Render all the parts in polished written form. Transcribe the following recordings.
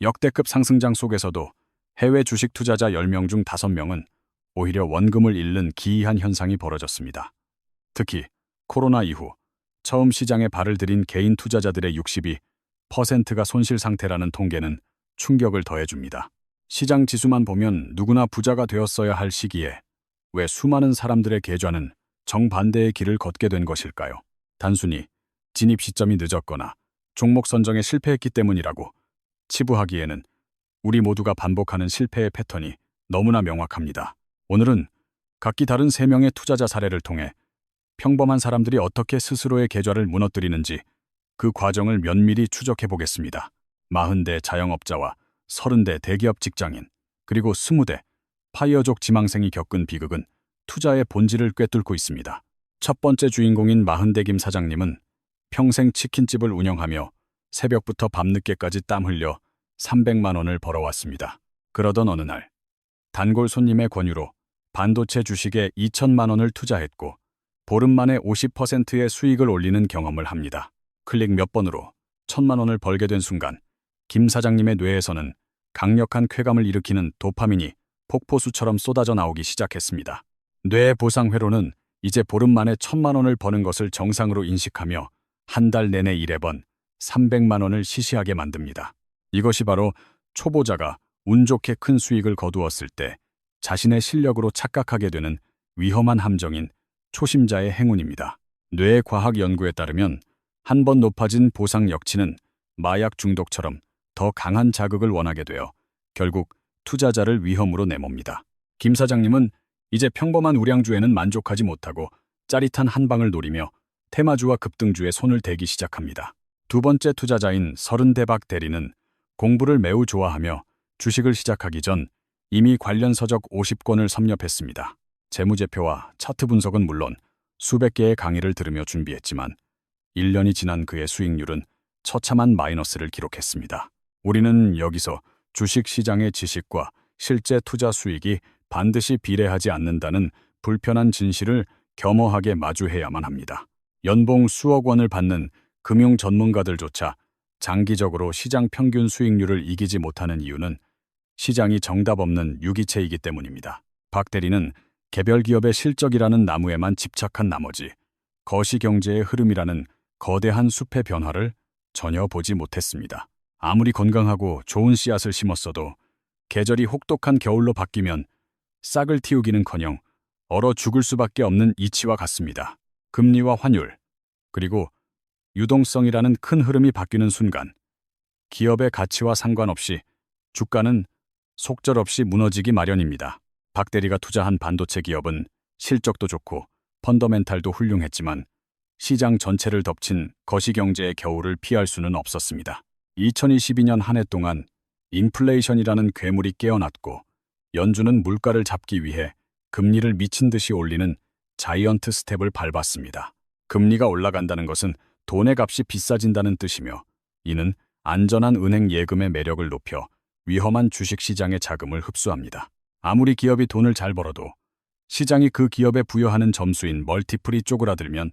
역대급 상승장 속에서도 해외 주식 투자자 10명 중 5명은 오히려 원금을 잃는 기이한 현상이 벌어졌습니다. 특히 코로나 이후 처음 시장에 발을 들인 개인 투자자들의 62%가 손실 상태라는 통계는 충격을 더해줍니다. 시장 지수만 보면 누구나 부자가 되었어야 할 시기에 왜 수많은 사람들의 계좌는 정반대의 길을 걷게 된 것일까요? 단순히 진입 시점이 늦었거나 종목 선정에 실패했기 때문이라고 치부하기에는 우리 모두가 반복하는 실패의 패턴이 너무나 명확합니다. 오늘은 각기 다른 3명의 투자자 사례를 통해 평범한 사람들이 어떻게 스스로의 계좌를 무너뜨리는지 그 과정을 면밀히 추적해 보겠습니다. 40대 자영업자와 30대 대기업 직장인, 그리고 20대 파이어족 지망생이 겪은 비극은 투자의 본질을 꿰뚫고 있습니다. 첫 번째 주인공인 40대 김 사장님은 평생 치킨집을 운영하며 새벽부터 밤늦게까지 땀 흘려 300만 원을 벌어왔습니다. 그러던 어느 날 단골 손님의 권유로 반도체 주식에 2천만 원을 투자했고 보름 만에 50%의 수익을 올리는 경험을 합니다. 클릭 몇 번으로 1,000만 원을 벌게 된 순간 김 사장님의 뇌에서는 강력한 쾌감을 일으키는 도파민이 폭포수처럼 쏟아져 나오기 시작했습니다. 뇌 보상 회로는 이제 보름 만에 1,000만 원을 버는 것을 정상으로 인식하며 한 달 내내 일해번 300만 원을 시시하게 만듭니다. 이것이 바로 초보자가 운 좋게 큰 수익을 거두었을 때 자신의 실력으로 착각하게 되는 위험한 함정인 초심자의 행운입니다. 뇌과학 연구에 따르면 한 번 높아진 보상 역치는 마약 중독처럼 더 강한 자극을 원하게 되어 결국 투자자를 위험으로 내몬니다. 김 사장님은 이제 평범한 우량주에는 만족하지 못하고 짜릿한 한 방을 노리며 테마주와 급등주에 손을 대기 시작합니다. 두 번째 투자자인 30대 박 대리는 공부를 매우 좋아하며 주식을 시작하기 전 이미 관련 서적 50권을 섭렵했습니다. 재무제표와 차트 분석은 물론 수백 개의 강의를 들으며 준비했지만 1년이 지난 그의 수익률은 처참한 마이너스를 기록했습니다. 우리는 여기서 주식 시장의 지식과 실제 투자 수익이 반드시 비례하지 않는다는 불편한 진실을 겸허하게 마주해야만 합니다. 연봉 수억 원을 받는 금융 전문가들조차 장기적으로 시장 평균 수익률을 이기지 못하는 이유는 시장이 정답 없는 유기체이기 때문입니다. 박 대리는 개별 기업의 실적이라는 나무에만 집착한 나머지 거시경제의 흐름이라는 거대한 숲의 변화를 전혀 보지 못했습니다. 아무리 건강하고 좋은 씨앗을 심었어도 계절이 혹독한 겨울로 바뀌면 싹을 틔우기는커녕 얼어 죽을 수밖에 없는 이치와 같습니다. 금리와 환율, 그리고 유동성이라는 큰 흐름이 바뀌는 순간 기업의 가치와 상관없이 주가는 속절없이 무너지기 마련입니다. 박 대리가 투자한 반도체 기업은 실적도 좋고 펀더멘탈도 훌륭했지만 시장 전체를 덮친 거시경제의 겨울을 피할 수는 없었습니다. 2022년 한 해 동안 인플레이션이라는 괴물이 깨어났고 연준은 물가를 잡기 위해 금리를 미친 듯이 올리는 자이언트 스텝을 밟았습니다. 금리가 올라간다는 것은 돈의 값이 비싸진다는 뜻이며 이는 안전한 은행 예금의 매력을 높여 위험한 주식시장의 자금을 흡수합니다. 아무리 기업이 돈을 잘 벌어도 시장이 그 기업에 부여하는 점수인 멀티플이 쪼그라들면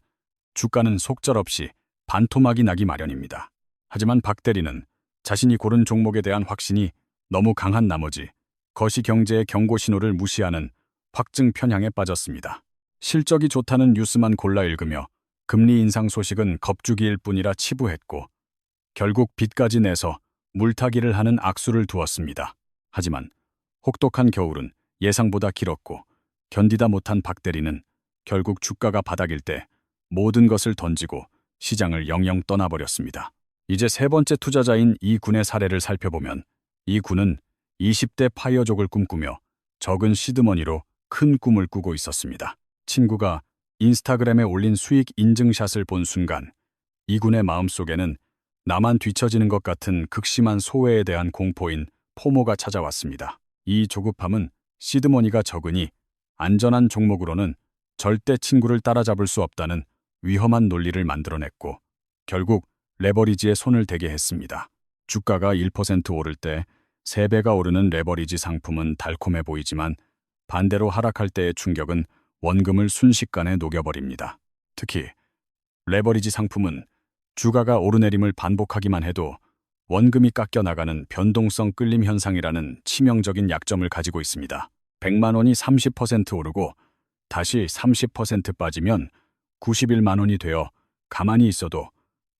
주가는 속절없이 반토막이 나기 마련입니다. 하지만 박 대리는 자신이 고른 종목에 대한 확신이 너무 강한 나머지 거시경제의 경고 신호를 무시하는 확증 편향에 빠졌습니다. 실적이 좋다는 뉴스만 골라 읽으며 금리 인상 소식은 겁주기일 뿐이라 치부했고 결국 빚까지 내서 물타기를 하는 악수를 두었습니다. 하지만 혹독한 겨울은 예상보다 길었고 견디다 못한 박 대리는 결국 주가가 바닥일 때 모든 것을 던지고 시장을 영영 떠나버렸습니다. 이제 세 번째 투자자인 이 군의 사례를 살펴보면 이 군은 20대 파이어족을 꿈꾸며 적은 시드머니로 큰 꿈을 꾸고 있었습니다. 친구가 인스타그램에 올린 수익 인증샷을 본 순간 이 군의 마음속에는 나만 뒤처지는 것 같은 극심한 소외에 대한 공포인 포모가 찾아왔습니다. 이 조급함은 시드머니가 적으니 안전한 종목으로는 절대 친구를 따라잡을 수 없다는 위험한 논리를 만들어냈고 결국 레버리지에 손을 대게 했습니다. 주가가 1% 오를 때 3배가 오르는 레버리지 상품은 달콤해 보이지만 반대로 하락할 때의 충격은 원금을 순식간에 녹여버립니다. 특히 레버리지 상품은 주가가 오르내림을 반복하기만 해도 원금이 깎여 나가는 변동성 끌림 현상이라는 치명적인 약점을 가지고 있습니다. 100만 원이 30% 오르고 다시 30% 빠지면 91만 원이 되어 가만히 있어도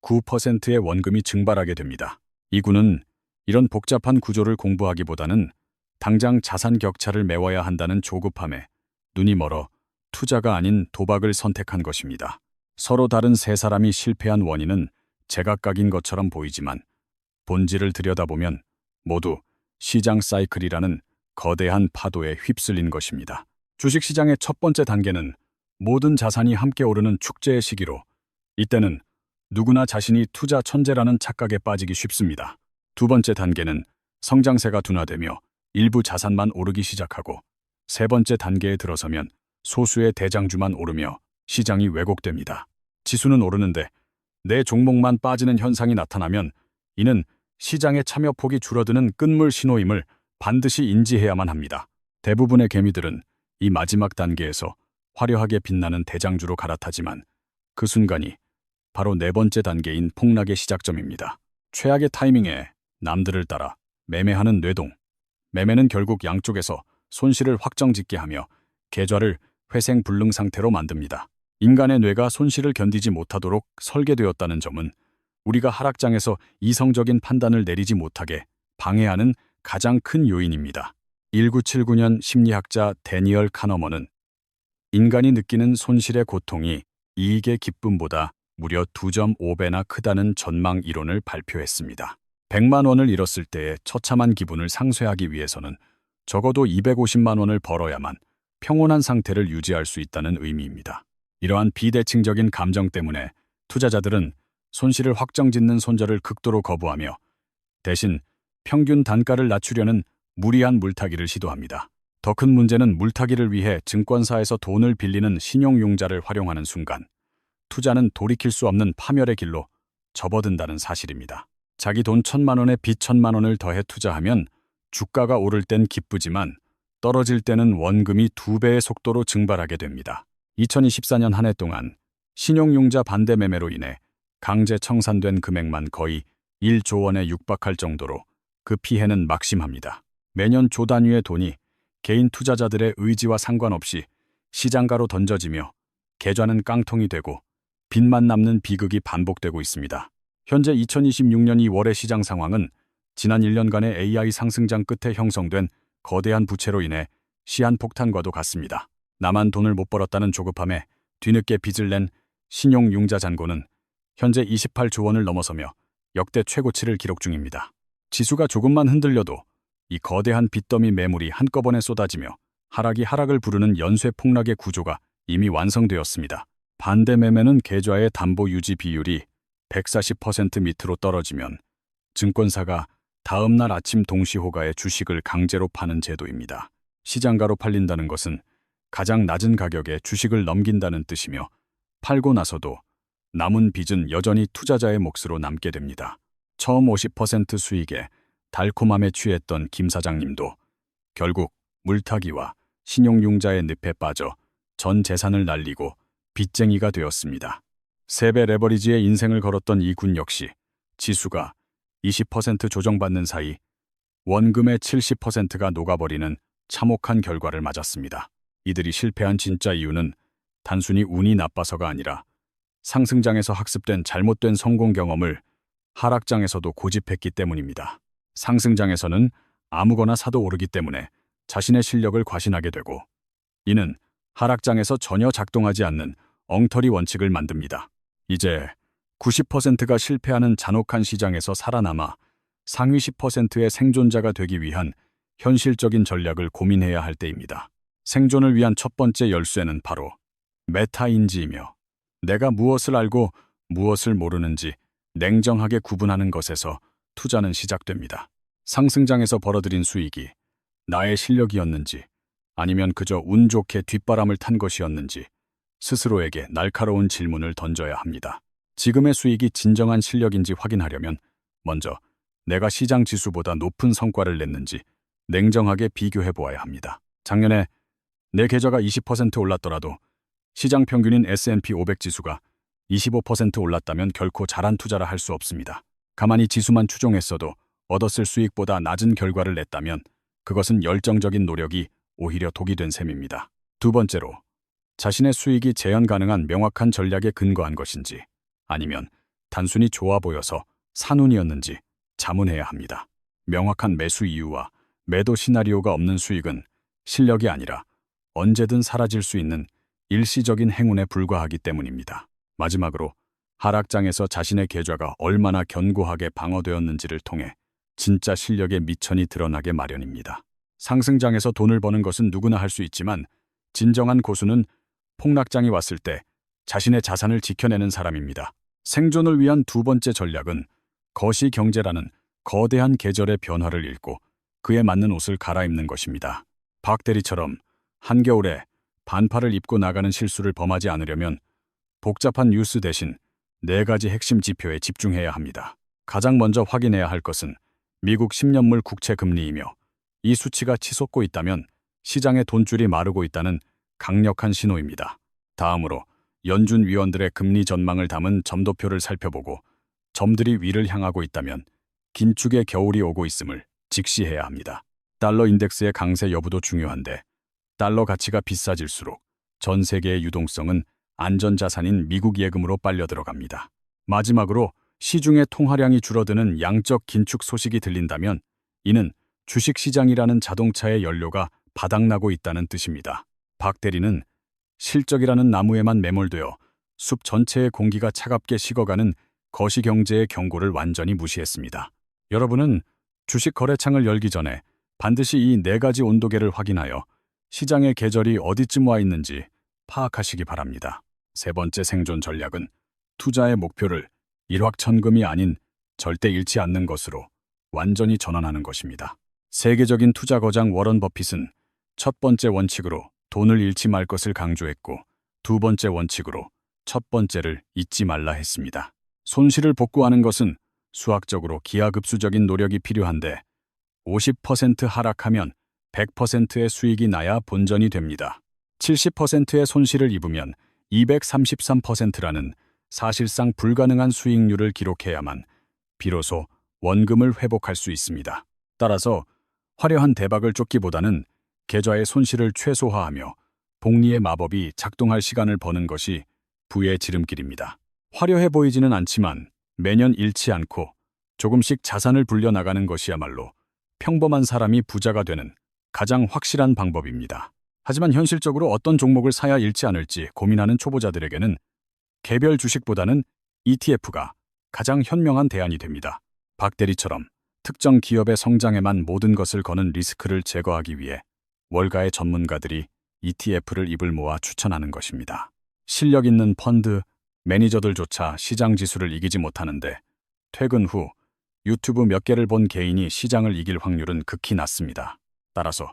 9%의 원금이 증발하게 됩니다. 이 구는 이런 복잡한 구조를 공부하기보다는 당장 자산 격차를 메워야 한다는 조급함에 눈이 멀어 투자가 아닌 도박을 선택한 것입니다. 서로 다른 세 사람이 실패한 원인은 제각각인 것처럼 보이지만 본질을 들여다보면 모두 시장 사이클이라는 거대한 파도에 휩쓸린 것입니다. 주식시장의 첫 번째 단계는 모든 자산이 함께 오르는 축제의 시기로, 이때는 누구나 자신이 투자 천재라는 착각에 빠지기 쉽습니다. 두 번째 단계는 성장세가 둔화되며 일부 자산만 오르기 시작하고, 세 번째 단계에 들어서면 소수의 대장주만 오르며 시장이 왜곡됩니다. 지수는 오르는데 내 종목만 빠지는 현상이 나타나면 이는 시장의 참여폭이 줄어드는 끝물 신호임을 반드시 인지해야만 합니다. 대부분의 개미들은 이 마지막 단계에서 화려하게 빛나는 대장주로 갈아타지만 그 순간이 바로 네 번째 단계인 폭락의 시작점입니다. 최악의 타이밍에 남들을 따라 매매하는 뇌동. 매매는 결국 양쪽에서 손실을 확정짓게 하며 계좌를 회생불능 상태로 만듭니다. 인간의 뇌가 손실을 견디지 못하도록 설계되었다는 점은 우리가 하락장에서 이성적인 판단을 내리지 못하게 방해하는 가장 큰 요인입니다. 1979년 심리학자 데니얼 카너먼은 인간이 느끼는 손실의 고통이 이익의 기쁨보다 무려 2.5배나 크다는 전망 이론을 발표했습니다. 100만 원을 잃었을 때의 처참한 기분을 상쇄하기 위해서는 적어도 250만 원을 벌어야만 평온한 상태를 유지할 수 있다는 의미입니다. 이러한 비대칭적인 감정 때문에 투자자들은 손실을 확정짓는 손절을 극도로 거부하며 대신 평균 단가를 낮추려는 무리한 물타기를 시도합니다. 더 큰 문제는 물타기를 위해 증권사에서 돈을 빌리는 신용융자를 활용하는 순간 투자는 돌이킬 수 없는 파멸의 길로 접어든다는 사실입니다. 자기 돈 1,000만 원에 빚 1,000만 원을 더해 투자하면 주가가 오를 땐 기쁘지만 떨어질 때는 원금이 2배의 속도로 증발하게 됩니다. 2024년 한 해 동안 신용융자 반대 매매로 인해 강제 청산된 금액만 거의 1조 원에 육박할 정도로 그 피해는 막심합니다. 매년 조 단위의 돈이 개인 투자자들의 의지와 상관없이 시장가로 던져지며 계좌는 깡통이 되고 빚만 남는 비극이 반복되고 있습니다. 현재 2026년 2월의 시장 상황은 지난 1년간의 AI 상승장 끝에 형성된 거대한 부채로 인해 시한폭탄과도 같습니다. 나만 돈을 못 벌었다는 조급함에 뒤늦게 빚을 낸 신용융자 잔고는 현재 28조 원을 넘어서며 역대 최고치를 기록 중입니다. 지수가 조금만 흔들려도 이 거대한 빚더미 매물이 한꺼번에 쏟아지며 하락이 하락을 부르는 연쇄 폭락의 구조가 이미 완성되었습니다. 반대 매매는 계좌의 담보 유지 비율이 140% 밑으로 떨어지면 증권사가 다음 날 아침 동시호가에 주식을 강제로 파는 제도입니다. 시장가로 팔린다는 것은 가장 낮은 가격에 주식을 넘긴다는 뜻이며 팔고 나서도 남은 빚은 여전히 투자자의 몫으로 남게 됩니다. 처음 50% 수익에 달콤함에 취했던 김 사장님도 결국 물타기와 신용융자의 늪에 빠져 전 재산을 날리고 빚쟁이가 되었습니다. 3배 레버리지의 인생을 걸었던 이 군 역시 지수가 20% 조정받는 사이 원금의 70%가 녹아버리는 참혹한 결과를 맞았습니다. 이들이 실패한 진짜 이유는 단순히 운이 나빠서가 아니라 상승장에서 학습된 잘못된 성공 경험을 하락장에서도 고집했기 때문입니다. 상승장에서는 아무거나 사도 오르기 때문에 자신의 실력을 과신하게 되고, 이는 하락장에서 전혀 작동하지 않는 엉터리 원칙을 만듭니다. 이제 90%가 실패하는 잔혹한 시장에서 살아남아 상위 10%의 생존자가 되기 위한 현실적인 전략을 고민해야 할 때입니다. 생존을 위한 첫 번째 열쇠는 바로 메타인지이며, 내가 무엇을 알고 무엇을 모르는지 냉정하게 구분하는 것에서 투자는 시작됩니다. 상승장에서 벌어들인 수익이 나의 실력이었는지 아니면 그저 운 좋게 뒷바람을 탄 것이었는지 스스로에게 날카로운 질문을 던져야 합니다. 지금의 수익이 진정한 실력인지 확인하려면 먼저 내가 시장 지수보다 높은 성과를 냈는지 냉정하게 비교해 보아야 합니다. 작년에 내 계좌가 20% 올랐더라도 시장 평균인 S&P 500 지수가 25% 올랐다면 결코 잘한 투자라 할 수 없습니다. 가만히 지수만 추종했어도 얻었을 수익보다 낮은 결과를 냈다면 그것은 열정적인 노력이 오히려 독이 된 셈입니다. 두 번째로, 자신의 수익이 재현 가능한 명확한 전략에 근거한 것인지 아니면 단순히 좋아 보여서 산운이었는지 자문해야 합니다. 명확한 매수 이유와 매도 시나리오가 없는 수익은 실력이 아니라 언제든 사라질 수 있는 일시적인 행운에 불과하기 때문입니다. 마지막으로, 하락장에서 자신의 계좌가 얼마나 견고하게 방어되었는지를 통해 진짜 실력의 미천이 드러나게 마련입니다. 상승장에서 돈을 버는 것은 누구나 할 수 있지만 진정한 고수는 폭락장이 왔을 때 자신의 자산을 지켜내는 사람입니다. 생존을 위한 두 번째 전략은 거시경제라는 거대한 계절의 변화를 읽고 그에 맞는 옷을 갈아입는 것입니다. 박 대리처럼 한겨울에 반팔을 입고 나가는 실수를 범하지 않으려면 복잡한 뉴스 대신 4가지 핵심 지표에 집중해야 합니다. 가장 먼저 확인해야 할 것은 미국 10년물 국채 금리이며, 이 수치가 치솟고 있다면 시장의 돈줄이 마르고 있다는 강력한 신호입니다. 다음으로 연준 위원들의 금리 전망을 담은 점도표를 살펴보고 점들이 위를 향하고 있다면 긴축의 겨울이 오고 있음을 직시해야 합니다. 달러 인덱스의 강세 여부도 중요한데, 달러 가치가 비싸질수록 전 세계의 유동성은 안전자산인 미국 예금으로 빨려 들어갑니다. 마지막으로, 시중의 통화량이 줄어드는 양적 긴축 소식이 들린다면 이는 주식시장이라는 자동차의 연료가 바닥나고 있다는 뜻입니다. 박 대리는 실적이라는 나무에만 매몰되어 숲 전체의 공기가 차갑게 식어가는 거시경제의 경고를 완전히 무시했습니다. 여러분은 주식 거래창을 열기 전에 반드시 이 4가지 온도계를 확인하여 시장의 계절이 어디쯤 와 있는지 파악하시기 바랍니다. 세 번째 생존 전략은 투자의 목표를 일확천금이 아닌 절대 잃지 않는 것으로 완전히 전환하는 것입니다. 세계적인 투자 거장 워런 버핏은 첫 번째 원칙으로 돈을 잃지 말 것을 강조했고, 두 번째 원칙으로 첫 번째를 잊지 말라 했습니다. 손실을 복구하는 것은 수학적으로 기하급수적인 노력이 필요한데 50% 하락하면 100%의 수익이 나야 본전이 됩니다. 70%의 손실을 입으면 233%라는 사실상 불가능한 수익률을 기록해야만 비로소 원금을 회복할 수 있습니다. 따라서 화려한 대박을 쫓기보다는 계좌의 손실을 최소화하며 복리의 마법이 작동할 시간을 버는 것이 부의 지름길입니다. 화려해 보이지는 않지만 매년 잃지 않고 조금씩 자산을 불려나가는 것이야말로 평범한 사람이 부자가 되는 가장 확실한 방법입니다. 하지만 현실적으로 어떤 종목을 사야 잃지 않을지 고민하는 초보자들에게는 개별 주식보다는 ETF가 가장 현명한 대안이 됩니다. 박 대리처럼 특정 기업의 성장에만 모든 것을 거는 리스크를 제거하기 위해 월가의 전문가들이 ETF를 입을 모아 추천하는 것입니다. 실력 있는 펀드 매니저들조차 시장 지수를 이기지 못하는데 퇴근 후 유튜브 몇 개를 본 개인이 시장을 이길 확률은 극히 낮습니다. 따라서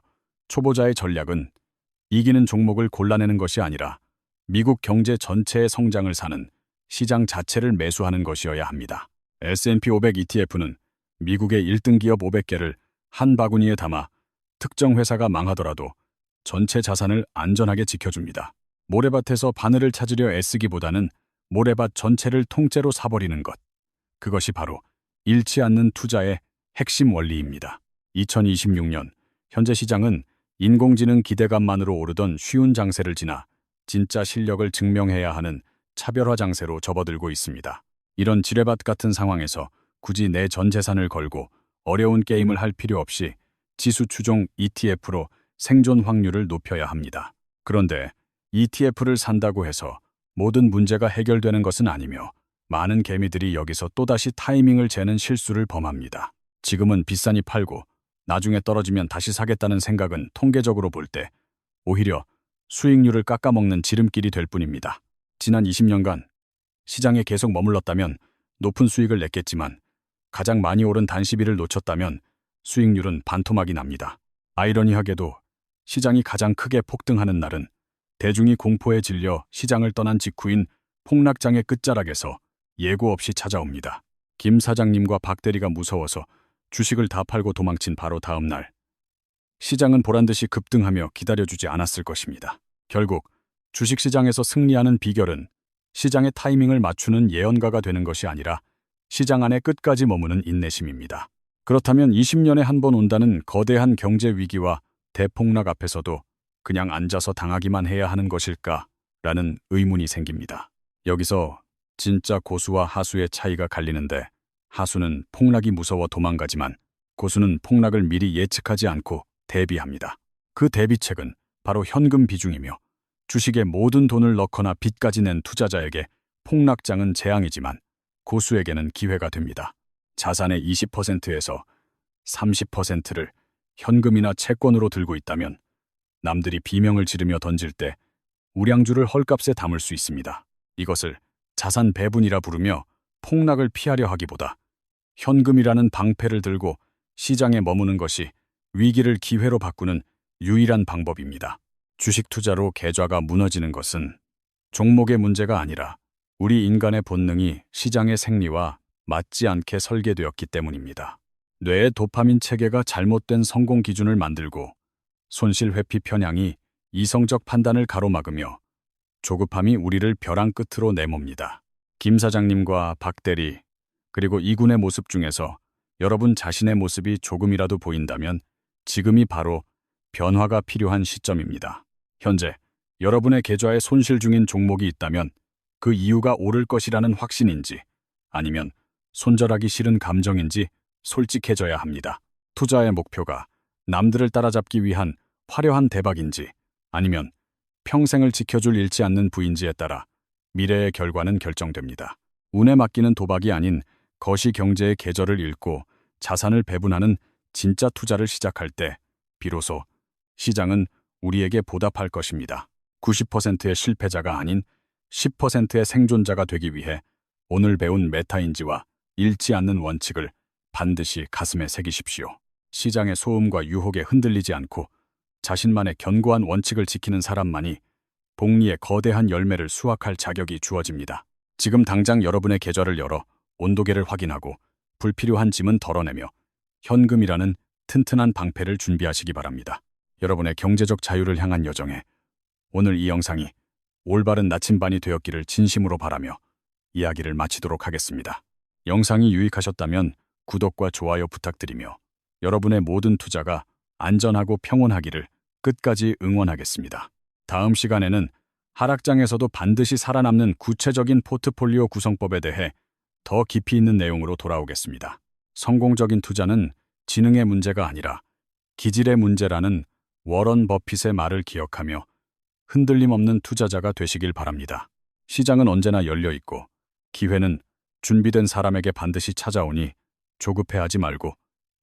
초보자의 전략은 이기는 종목을 골라내는 것이 아니라 미국 경제 전체의 성장을 사는 시장 자체를 매수하는 것이어야 합니다. S&P 500 ETF는 미국의 1등 기업 500개를 한 바구니에 담아 특정 회사가 망하더라도 전체 자산을 안전하게 지켜줍니다. 모래밭에서 바늘을 찾으려 애쓰기보다는 모래밭 전체를 통째로 사버리는 것. 그것이 바로 잃지 않는 투자의 핵심 원리입니다. 2026년 현재 시장은 인공지능 기대감만으로 오르던 쉬운 장세를 지나 진짜 실력을 증명해야 하는 차별화 장세로 접어들고 있습니다. 이런 지뢰밭 같은 상황에서 굳이 내 전 재산을 걸고 어려운 게임을 할 필요 없이 지수 추종 ETF로 생존 확률을 높여야 합니다. 그런데 ETF를 산다고 해서 모든 문제가 해결되는 것은 아니며 많은 개미들이 여기서 또다시 타이밍을 재는 실수를 범합니다. 지금은 비싸니 팔고 나중에 떨어지면 다시 사겠다는 생각은 통계적으로 볼 때 오히려 수익률을 깎아먹는 지름길이 될 뿐입니다. 지난 20년간 시장에 계속 머물렀다면 높은 수익을 냈겠지만 가장 많이 오른 단시비를 놓쳤다면 수익률은 반토막이 납니다. 아이러니하게도 시장이 가장 크게 폭등하는 날은 대중이 공포에 질려 시장을 떠난 직후인 폭락장의 끝자락에서 예고 없이 찾아옵니다. 김 사장님과 박 대리가 무서워서 주식을 다 팔고 도망친 바로 다음 날, 시장은 보란듯이 급등하며 기다려주지 않았을 것입니다. 결국 주식시장에서 승리하는 비결은 시장의 타이밍을 맞추는 예언가가 되는 것이 아니라 시장 안에 끝까지 머무는 인내심입니다. 그렇다면 20년에 한 번 온다는 거대한 경제 위기와 대폭락 앞에서도 그냥 앉아서 당하기만 해야 하는 것일까라는 의문이 생깁니다. 여기서 진짜 고수와 하수의 차이가 갈리는데, 하수는 폭락이 무서워 도망가지만 고수는 폭락을 미리 예측하지 않고 대비합니다. 그 대비책은 바로 현금 비중이며, 주식에 모든 돈을 넣거나 빚까지 낸 투자자에게 폭락장은 재앙이지만 고수에게는 기회가 됩니다. 자산의 20%에서 30%를 현금이나 채권으로 들고 있다면 남들이 비명을 지르며 던질 때 우량주를 헐값에 담을 수 있습니다. 이것을 자산 배분이라 부르며, 폭락을 피하려 하기보다 현금이라는 방패를 들고 시장에 머무는 것이 위기를 기회로 바꾸는 유일한 방법입니다. 주식 투자로 계좌가 무너지는 것은 종목의 문제가 아니라 우리 인간의 본능이 시장의 생리와 맞지 않게 설계되었기 때문입니다. 뇌의 도파민 체계가 잘못된 성공 기준을 만들고, 손실 회피 편향이 이성적 판단을 가로막으며, 조급함이 우리를 벼랑 끝으로 내몹니다. 김 사장님과 박 대리, 그리고 이군의 모습 중에서 여러분 자신의 모습이 조금이라도 보인다면 지금이 바로 변화가 필요한 시점입니다. 현재 여러분의 계좌에 손실 중인 종목이 있다면 그 이유가 오를 것이라는 확신인지, 아니면 손절하기 싫은 감정인지 솔직해져야 합니다. 투자의 목표가 남들을 따라잡기 위한 화려한 대박인지, 아니면 평생을 지켜줄 잃지 않는 부인지에 따라 미래의 결과는 결정됩니다. 운에 맡기는 도박이 아닌 거시 경제의 계절을 읽고 자산을 배분하는 진짜 투자를 시작할 때 비로소 시장은 우리에게 보답할 것입니다. 90%의 실패자가 아닌 10%의 생존자가 되기 위해 오늘 배운 메타인지와 잃지 않는 원칙을 반드시 가슴에 새기십시오. 시장의 소음과 유혹에 흔들리지 않고 자신만의 견고한 원칙을 지키는 사람만이 복리의 거대한 열매를 수확할 자격이 주어집니다. 지금 당장 여러분의 계좌를 열어 온도계를 확인하고 불필요한 짐은 덜어내며 현금이라는 튼튼한 방패를 준비하시기 바랍니다. 여러분의 경제적 자유를 향한 여정에 오늘 이 영상이 올바른 나침반이 되었기를 진심으로 바라며 이야기를 마치도록 하겠습니다. 영상이 유익하셨다면 구독과 좋아요 부탁드리며 여러분의 모든 투자가 안전하고 평온하기를 끝까지 응원하겠습니다. 다음 시간에는 하락장에서도 반드시 살아남는 구체적인 포트폴리오 구성법에 대해 더 깊이 있는 내용으로 돌아오겠습니다. 성공적인 투자는 지능의 문제가 아니라 기질의 문제라는 워런 버핏의 말을 기억하며 흔들림 없는 투자자가 되시길 바랍니다. 시장은 언제나 열려 있고 기회는 준비된 사람에게 반드시 찾아오니 조급해하지 말고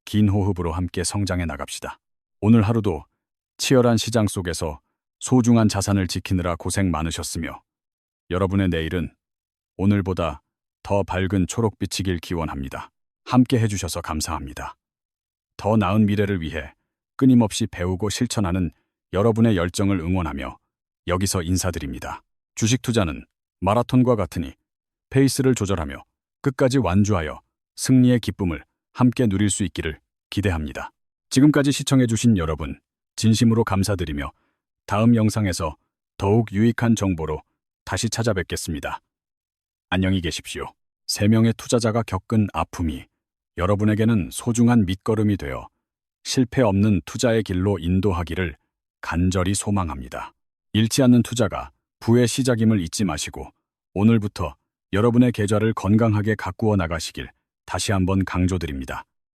긴 호흡으로 함께 성장해 나갑시다. 오늘 하루도 치열한 시장 속에서 소중한 자산을 지키느라 고생 많으셨으며, 여러분의 내일은 오늘보다 더 밝은 초록빛이길 기원합니다. 함께 해주셔서 감사합니다. 더 나은 미래를 위해 끊임없이 배우고 실천하는 여러분의 열정을 응원하며 여기서 인사드립니다. 주식 투자는 마라톤과 같으니 페이스를 조절하며 끝까지 완주하여 승리의 기쁨을 함께 누릴 수 있기를 기대합니다. 지금까지 시청해주신 여러분, 진심으로 감사드리며 다음 영상에서 더욱 유익한 정보로 다시 찾아뵙겠습니다. 안녕히 계십시오. 3명의 투자자가 겪은 아픔이 여러분에게는 소중한 밑거름이 되어 실패 없는 투자의 길로 인도하기를 간절히 소망합니다. 잃지 않는 투자가 부의 시작임을 잊지 마시고 오늘부터 여러분의 계좌를 건강하게 가꾸어 나가시길 다시 한번 강조드립니다.